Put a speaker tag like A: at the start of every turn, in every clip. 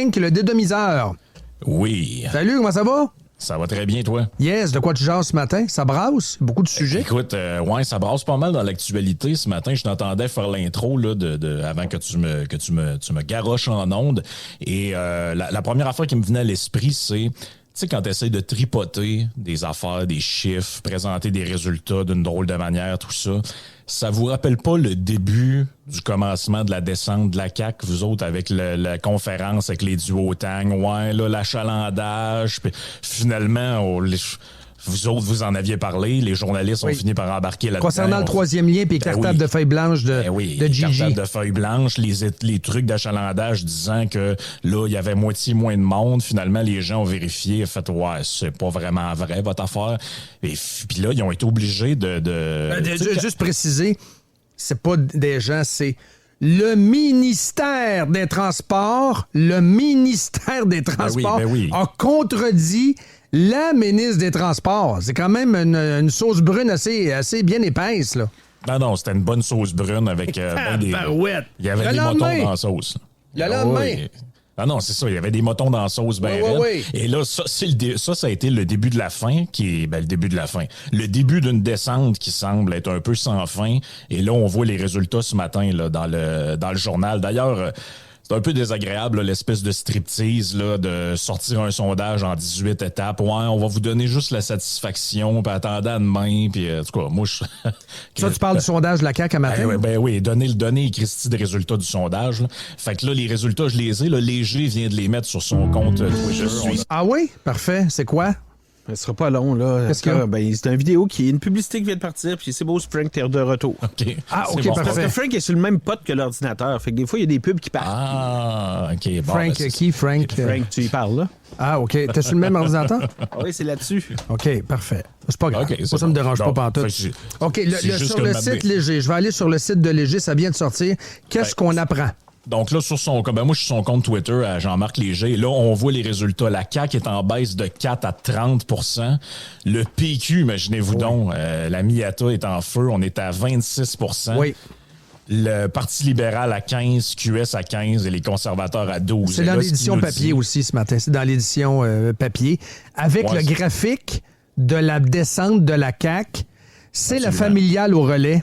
A: Frank, le dédomiseur.
B: Oui.
A: Salut, comment ça va?
B: Ça va très bien, toi?
A: Yes, de quoi tu jases ce matin? Ça brasse? Beaucoup de sujets?
B: Écoute, ouais, ça brasse pas mal dans l'actualité. Ce matin, je t'entendais faire l'intro là, avant que tu me garoches en ondes. Et la première affaire qui me venait à l'esprit, c'est... Tu sais, quand tu essaies de tripoter des affaires, des chiffres, présenter des résultats d'une drôle de manière, tout ça, ça vous rappelle pas le début du commencement de la descente de la CAQ, vous autres, avec la conférence avec les duotangs, ouais, là, l'achalandage, puis finalement, vous autres, vous en aviez parlé, les journalistes ont fini par embarquer là-dedans.
A: Concernant le troisième lien puis cartable de feuilles blanches de Gigi.
B: Cartable de feuilles blanches, les trucs d'achalandage disant que là, il y avait moitié moins de monde. Finalement, les gens ont vérifié, fait ouais, c'est pas vraiment vrai, votre affaire. Et puis là, ils ont été obligés
A: juste préciser, c'est pas des gens, c'est le ministère des Transports. Le ministère des Transports a contredit la ministre des Transports. C'est quand même une sauce brune assez bien épaisse, là.
B: Non, c'était une bonne sauce brune avec il y avait des motons dans la sauce.
A: Le lendemain.
B: Ah non, c'est ça, il y avait des motons dans la sauce bien raide. Et là, ça a été le début de la fin, qui est le début de la fin. Le début d'une descente qui semble être un peu sans fin. Et là, on voit les résultats ce matin là, dans le journal. D'ailleurs, c'est un peu désagréable, là, l'espèce de striptease là, de sortir un sondage en 18 étapes. Ouais, on va vous donner juste la satisfaction, puis attendez à demain. Puis, en tout cas, moi, je...
A: Ça, tu parles du sondage de la CAQ à matin?
B: Oui, donner Christy des résultats du sondage. Là. Fait que là, les résultats, je les ai. Là, Léger vient de les mettre sur son compte Twitter.
A: Ah oui? Parfait. C'est quoi?
C: Ce sera pas long, là.
A: Qu'est-ce que...
C: c'est une vidéo qui est une publicité qui vient de partir, puis c'est beau, Frank, t'es de retour.
B: OK.
A: Ah, OK,
B: bon.
A: parfait.
C: Parce que Frank est sur le même pote que l'ordinateur. Fait que des fois, il y a des pubs qui partent.
B: Ah, OK. Bon,
A: Frank, qui, Frank?
C: Frank, tu y parles, là?
A: Ah, OK. T'es sur le même ordinateur?
C: Oui, c'est là-dessus.
A: OK, parfait. C'est pas grave.
B: Okay,
A: ça me dérange pas
B: Donc,
A: pantoute. OK, sur le site Léger. Je vais aller sur le site de Léger. Ça vient de sortir. Qu'est-ce qu'on apprend?
B: Donc là, moi, je suis sur son compte Twitter à Jean-Marc Léger. Là, on voit les résultats. La CAQ est en baisse de 4 à 30 %. Le PQ, imaginez-vous donc, la Miata est en feu. On est à 26 %.
A: Oui.
B: Le Parti libéral à 15, QS à 15 et les conservateurs à 12.
A: C'est dans l'édition papier aussi ce matin. C'est dans l'édition papier. Avec le graphique de la descente de la CAQ, c'est la familiale au relais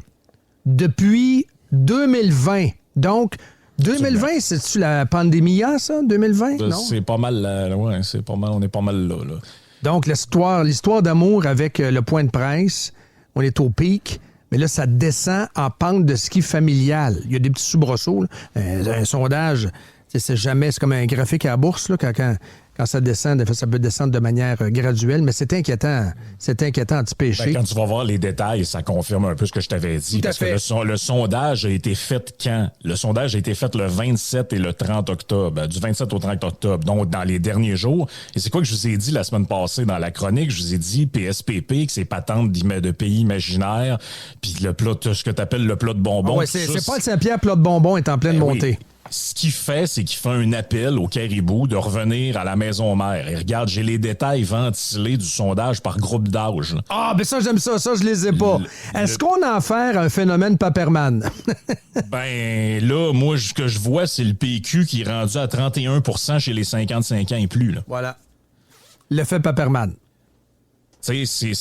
A: depuis 2020. Donc, 2020, c'est-tu la pandémie, ça, 2020? Non?
B: C'est pas mal, on est pas mal là.
A: Donc, l'histoire d'amour avec le point de presse, on est au pic, mais là, ça descend en pente de ski familial. Il y a des petits soubresauts. Un sondage, c'est comme un graphique à la bourse, là, quand ça descend, ça peut descendre de manière graduelle, mais c'est inquiétant. C'est inquiétant anti-péché.
B: Quand tu vas voir les détails, ça confirme un peu ce que je t'avais dit. Parce que le sondage a été fait quand? Le sondage a été fait le 27 et le 30 octobre. Du 27 au 30 octobre, donc dans les derniers jours. Et c'est quoi que je vous ai dit la semaine passée dans la chronique? Je vous ai dit PSPP, que c'est patente de pays imaginaires, puis le plat, ce que tu appelles le plat de bonbons.
A: C'est Paul Saint-Pierre, plat de bonbons, est en pleine montée.
B: Ce qu'il fait, c'est qu'il fait un appel au Caribou de revenir à la maison mère. Et regarde, j'ai les détails ventilés du sondage par groupe d'âge.
A: Ah, ben ça, j'aime ça. Ça, je les ai pas. Est-ce qu'on en fait un phénomène Paperman?
B: Ben, là, moi, ce que je vois, c'est le PQ qui est rendu à 31 % chez les 55 ans et plus. Là.
A: Voilà. L'effet Paperman.
B: Tu sais,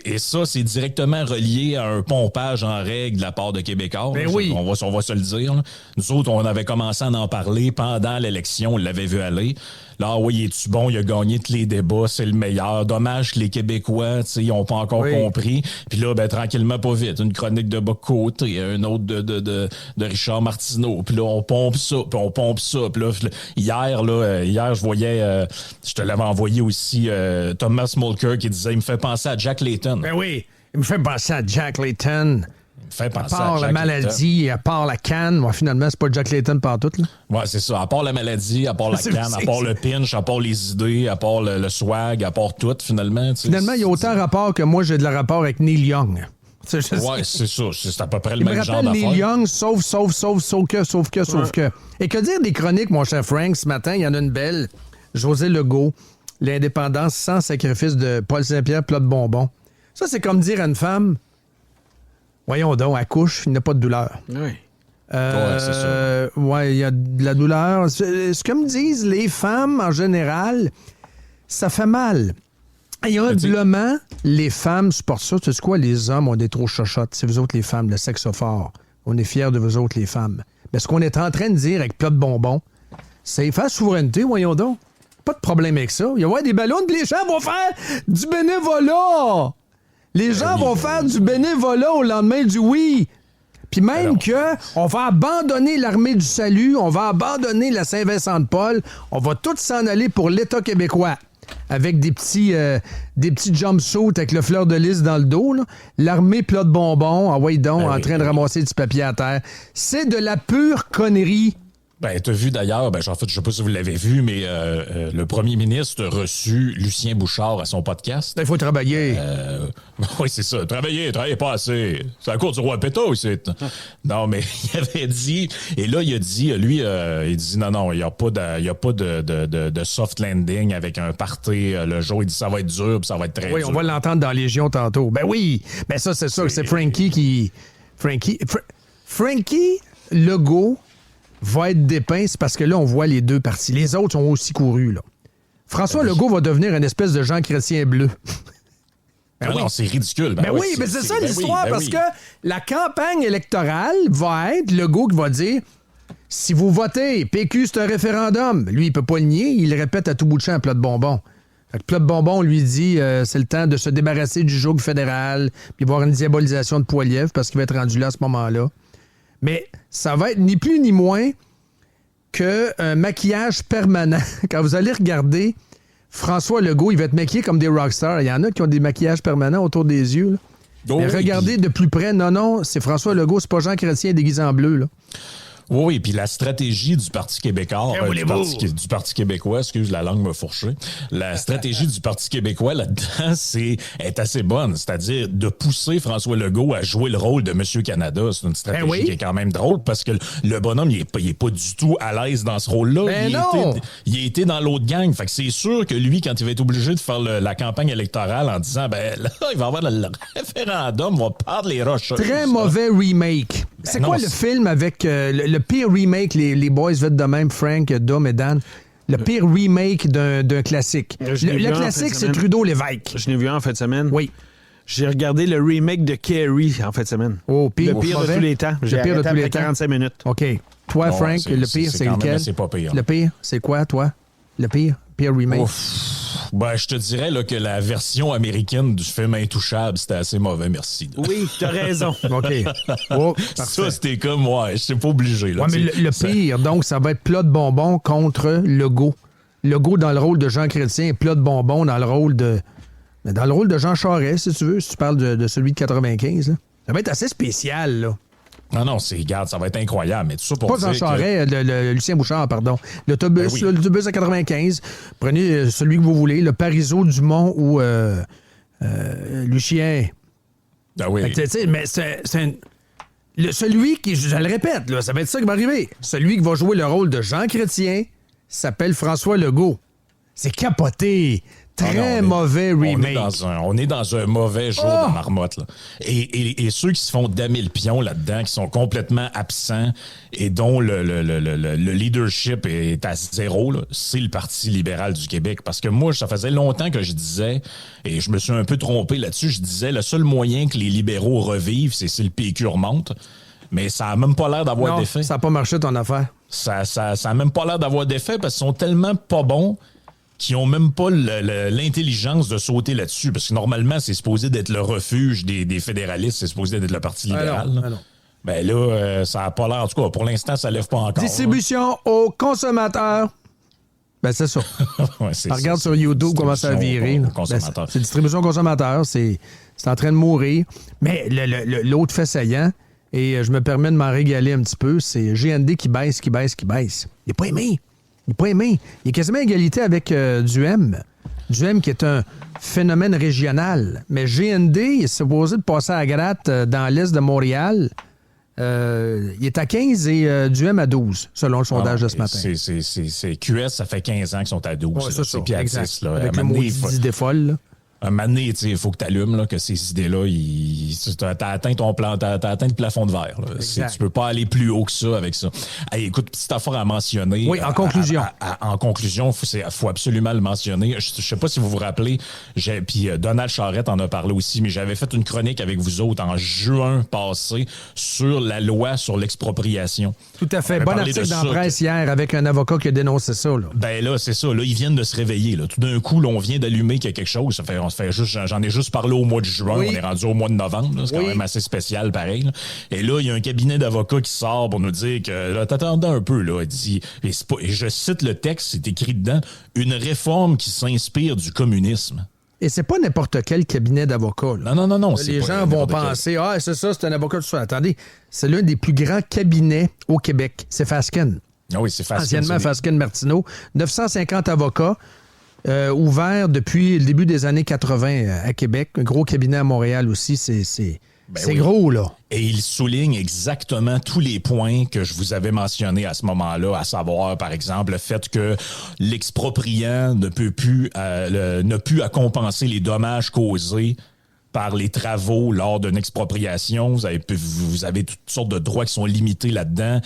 B: et ça, c'est directement relié à un pompage en règle de la part de Québécois.
A: Ben oui.
B: On va se le dire. Là. Nous autres, on avait commencé à en parler pendant l'élection. On l'avait vu aller. Là, oui, est-tu bon? Il a gagné tous les débats. C'est le meilleur. Dommage que les Québécois, ils n'ont pas encore compris. Puis là, ben, tranquillement, pas vite. Une chronique de Bas-Côté, un autre de Richard Martineau. Puis là, on pompe ça, puis on pompe ça. Puis là, hier, je voyais, je te l'avais envoyé aussi, Thomas Mulcair qui disait, il me fait penser à Jack Layton.
A: Ben oui, il me fait penser à Jack Layton.
B: À
A: part la maladie, à part la canne, moi, finalement, c'est pas Jack Layton partout.
B: Ouais, c'est ça. À part la maladie, à part la canne, à part le pinch, à part les idées, à part le swag, à part tout, finalement.
A: Finalement, il y a autant rapport que moi, j'ai de la rapport avec Neil Young.
B: Ouais, c'est ça. C'est à peu près le même genre d'affaire.
A: Neil Young, sauf que. Et que dire des chroniques, mon cher Frank, ce matin, il y en a une belle. José Legault, l'indépendance sans sacrifice de Paul Saint-Pierre, plat de bonbons. Ça, c'est comme dire à une femme... Voyons donc, accouche, il n'y a pas de douleur.
C: Oui.
B: C'est ça.
A: Ouais, il y a de la douleur. Ce que me disent les femmes, en général, ça fait mal. Et humblement, les femmes supportent ça. Tu sais quoi? Les hommes ont des trop chochottes. C'est vous autres, les femmes, le sexe fort. On est fiers de vous autres, les femmes. Mais ce qu'on est en train de dire avec plat de bonbons, c'est faire souveraineté, voyons donc. Pas de problème avec ça. Il y a des ballons, puis les gens vont faire du bénévolat. Les gens vont faire du bénévolat au lendemain du oui. Puis même on va abandonner l'armée du salut, on va abandonner la Saint-Vincent-de-Paul, on va tous s'en aller pour l'État québécois. Avec des petits jumpsuits avec le fleur de lys dans le dos. Là. L'armée plat de bonbons, en train de ramasser du papier à terre. C'est de la pure connerie.
B: Ben, t'as vu d'ailleurs, en fait, je sais pas si vous l'avez vu, mais le premier ministre a reçu Lucien Bouchard à son podcast.
A: Il faut travailler.
B: Oui, c'est ça. Travailler pas assez. C'est la cour du roi Péto ici. Non, mais il avait dit, et là, il a dit, lui, il dit non, il n'y a pas de soft landing avec un party le jour. Il dit ça va être dur, puis ça va être très dur.
A: Oui, on va l'entendre dans Légion tantôt. Ben oui, ben ça, c'est ça. C'est Frankie qui... Frankie Legault va être dépeint, c'est parce que là, on voit les deux parties. Les autres ont aussi couru, là. François Legault va devenir une espèce de Jean Chrétien bleu.
B: Non, c'est ridicule.
A: Mais c'est ça l'histoire, parce que la campagne électorale va être Legault qui va dire si vous votez, PQ, c'est un référendum. Lui, il peut pas le nier, il le répète à tout bout de champ à plat de bonbons. Fait que plat de bonbons lui dit c'est le temps de se débarrasser du joug fédéral, puis voir une diabolisation de Poilievre, parce qu'il va être rendu là à ce moment-là. Mais ça va être ni plus ni moins qu'un maquillage permanent. Quand vous allez regarder François Legault, il va être maquillé comme des rockstars. Il y en a qui ont des maquillages permanents autour des yeux. Là. Mais regardez de plus près. Non, c'est François Legault, c'est pas Jean Chrétien déguisé en bleu. Là.
B: Oui, puis la stratégie du Parti québécois, du Parti québécois, excuse, la langue m'a fourché. La stratégie du Parti québécois là-dedans, est assez bonne. C'est-à-dire de pousser François Legault à jouer le rôle de Monsieur Canada. C'est une stratégie qui est quand même drôle parce que le bonhomme, il est pas du tout à l'aise dans ce rôle-là. Il a été dans l'autre gang. Fait que c'est sûr que lui, quand il va être obligé de faire la campagne électorale en disant, là, il va avoir le référendum, on va perdre les roches.
A: Très mauvais remake. C'est quoi le film avec le pire remake, les boys vêtent de même, Frank, Dom et Dan? Le pire remake d'un classique. Le classique, c'est Trudeau-Lévesque.
C: Je l'ai vu en fin de semaine.
A: Oui.
C: J'ai regardé le remake de Carrie en fin de semaine.
A: Oh, pire.
C: Le pire de tous les temps. J'ai arrêté après 45 minutes.
A: OK. Toi, Frank, le pire, c'est lequel?
B: C'est pas pire.
A: Le pire, c'est quoi, toi? Le pire? Pire remake?
B: Ouf. Je te dirais là, que la version américaine du film Intouchable, c'était assez mauvais, merci.
C: Oui, t'as raison.
A: OK. Oh,
B: ça, c'était comme, c'est pas obligé. Là,
A: mais le pire, donc, ça va être plat de bonbons contre Legault. Legault dans le rôle de Jean Chrétien et plat de bonbons dans le rôle de Jean Charest, si tu veux, si tu parles de celui de 95. Là. Ça va être assez spécial, là.
B: Non, regarde, ça va être incroyable, mais tout ça pour
A: pas
B: dire
A: Jean Charest, le Lucien Bouchard, pardon. L'autobus, l'autobus à 95. Prenez celui que vous voulez, le Parizeau, Dumont ou Lucien.
B: Ah oui.
A: Mais c'est celui qui, je le répète, là, ça va être ça qui va arriver. Celui qui va jouer le rôle de Jean Chrétien s'appelle François Legault. C'est capoté. Très mauvais remake.
B: On est dans un mauvais jour de marmotte. Là. Et ceux qui se font damer le pion là-dedans, qui sont complètement absents et dont le leadership est à zéro, là, c'est le Parti libéral du Québec. Parce que moi, ça faisait longtemps que je disais, et je me suis un peu trompé là-dessus, je disais le seul moyen que les libéraux revivent, c'est si le PQ remonte. Mais ça n'a même pas l'air d'avoir d'effet.
A: Ça n'a pas marché ton affaire.
B: Ça n'a même pas l'air d'avoir d'effet parce qu'ils sont tellement pas bons qui n'ont même pas l'intelligence de sauter là-dessus. Parce que normalement, c'est supposé d'être le refuge des fédéralistes, c'est supposé d'être le Parti libéral.
A: Alors.
B: Ben là, ça n'a pas l'air. En tout cas, pour l'instant, ça ne lève pas encore.
A: Distribution aux consommateurs. Ben, c'est ça. Regarde sur YouTube comment ça a viré. C'est distribution aux consommateurs. C'est en train de mourir. Mais l'autre fait saillant, et je me permets de m'en régaler un petit peu, c'est GND qui baisse. Il n'est pas aimé. Il est quasiment à égalité avec Duhem. Duhem qui est un phénomène régional. Mais GND, il est supposé de passer à la gratte dans l'est de Montréal. Il est à 15 et Duhem à 12, selon le sondage de ce matin.
B: C'est QS, ça fait 15 ans qu'ils sont à 12.
A: Ouais, c'est ça.
B: Puis à 10, là.
A: Avec le maudit d'idée folle.
B: un moment donné, il faut que tu allumes que ces idées-là, tu as atteint le plafond de verre. Là. Tu peux pas aller plus haut que ça avec ça. Hey, écoute, petite affaire à mentionner.
A: Oui, en conclusion.
B: En conclusion, faut absolument le mentionner. Je sais pas si vous vous rappelez, puis Donald Charette en a parlé aussi, mais j'avais fait une chronique avec vous autres en juin passé sur la loi sur l'expropriation.
A: Tout à fait. Bon article dans la presse hier avec un avocat qui a dénoncé ça. Là.
B: Ben là, c'est ça. Là, ils viennent de se réveiller. Là. Tout d'un coup, là, on vient d'allumer qu'il y a quelque chose. J'en ai juste parlé au mois de juin. Oui. On est rendu au mois de novembre. Là. C'est quand même assez spécial, pareil. Là. Et là, il y a un cabinet d'avocats qui sort pour nous dire que là, t'attendais un peu. Là. Il dit, et je cite le texte, c'est écrit dedans, une réforme qui s'inspire du communisme.
A: Et c'est pas n'importe quel cabinet d'avocats. Là.
B: Non.
A: Les gens vont penser, c'est ça, c'est un avocat de ça. Attendez, c'est l'un des plus grands cabinets au Québec. C'est Fasken.
B: Ah oui, c'est Fasken.
A: Anciennement Fasken-Martineau. 950 avocats ouverts depuis le début des années 80 à Québec. Un gros cabinet à Montréal aussi. C'est gros, là.
B: Et il souligne exactement tous les points que je vous avais mentionnés à ce moment-là, à savoir, par exemple, le fait que l'expropriant ne peut plus à compenser les dommages causés par les travaux lors d'une expropriation. Vous avez toutes sortes de droits qui sont limités là-dedans.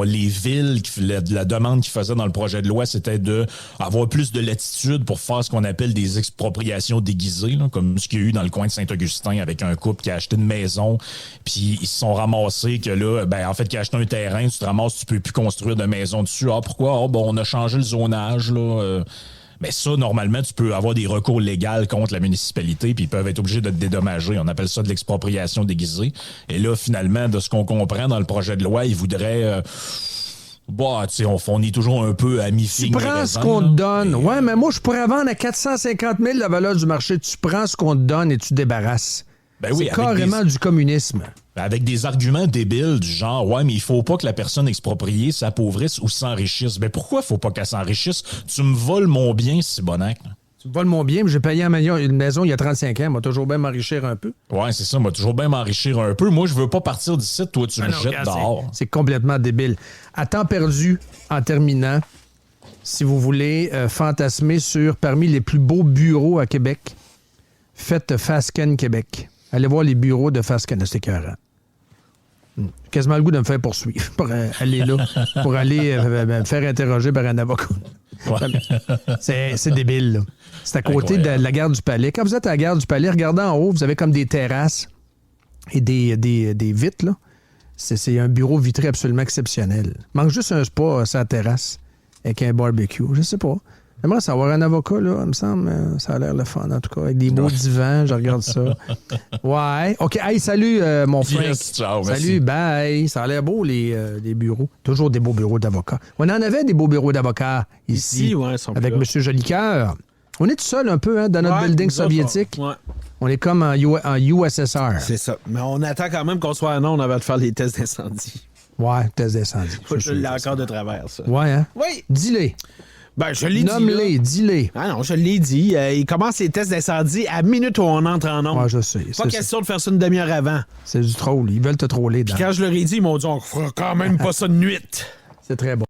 B: Les villes, la demande qu'ils faisaient dans le projet de loi, c'était d'avoir plus de latitude pour faire ce qu'on appelle des expropriations déguisées, là, comme ce qu'il y a eu dans le coin de Saint-Augustin avec un couple qui a acheté une maison, puis ils se sont ramassés que là, en fait, qui a acheté un terrain, tu te ramasses, tu peux plus construire de maison dessus. Ah, pourquoi? On a changé le zonage, là. Mais ça, normalement, tu peux avoir des recours légaux contre la municipalité, puis ils peuvent être obligés de te dédommager. On appelle ça de l'expropriation déguisée. Et là, finalement, de ce qu'on comprend dans le projet de loi, ils voudraient... on est toujours un peu à mi-figue.
A: Tu prends ce qu'on te donne. Ouais, mais moi, je pourrais vendre à 450 000 la valeur du marché. Tu prends ce qu'on te donne et tu te débarrasses.
B: Ben oui,
A: c'est carrément du communisme.
B: Avec des arguments débiles du genre, ouais, mais il faut pas que la personne expropriée s'appauvrisse ou s'enrichisse. Ben pourquoi faut pas qu'elle s'enrichisse? Tu me voles mon bien, c'est bonac.
A: Tu me voles mon bien, mais j'ai payé une maison il y a 35 ans. Moi, toujours bien m'enrichir un peu.
B: Ouais, c'est ça. Moi, toujours bien m'enrichir un peu. Moi, je veux pas partir d'ici. Toi, tu me jettes dehors.
A: C'est complètement débile. À temps perdu, en terminant, si vous voulez fantasmer sur parmi les plus beaux bureaux à Québec, faites Fasken Québec. Allez voir les bureaux de Fasken. C'est écœurant. Quasiment le goût de me faire poursuivre pour aller là, pour aller me faire interroger par un avocat. Ouais. C'est débile, là. C'est à côté de la gare du Palais. Quand vous êtes à la gare du Palais, regardez en haut, vous avez comme des terrasses et des vitres, là. C'est un bureau vitré absolument exceptionnel. Il manque juste un spa sur la terrasse avec un barbecue. Je sais pas. J'aimerais savoir un avocat, là, il me semble, ça a l'air le fun, en tout cas, avec des beaux divans, je regarde ça. Ouais. OK, hey, salut, mon Frank.
B: Yes, ciao,
A: salut, bye. Ça a l'air beau, les bureaux. Toujours des beaux bureaux d'avocats. On en avait des beaux bureaux d'avocats ici, avec M. Jolicoeur. On est tout seul un peu, dans notre building soviétique. Ouais. On est comme en USSR.
C: C'est ça. Mais on attend quand même qu'on soit à Nantes avant de faire les tests d'incendie.
A: Ouais, tests d'incendie.
C: Je l'ai encore de travers, ça.
A: Ouais, hein?
C: Oui.
A: Dis-les.
C: Ben, je l'ai dit.
A: Nomme-les, dis-les.
C: Ah non, je l'ai dit. Il commence les tests d'incendie à minute où on entre en onde.
A: Ouais, je sais.
C: Pas question de faire ça une demi-heure avant.
A: C'est du troll. Ils veulent te troller.
C: Puis quand je leur ai dit, ils m'ont dit, on fera quand même pas ça de nuit.
A: C'est très bon.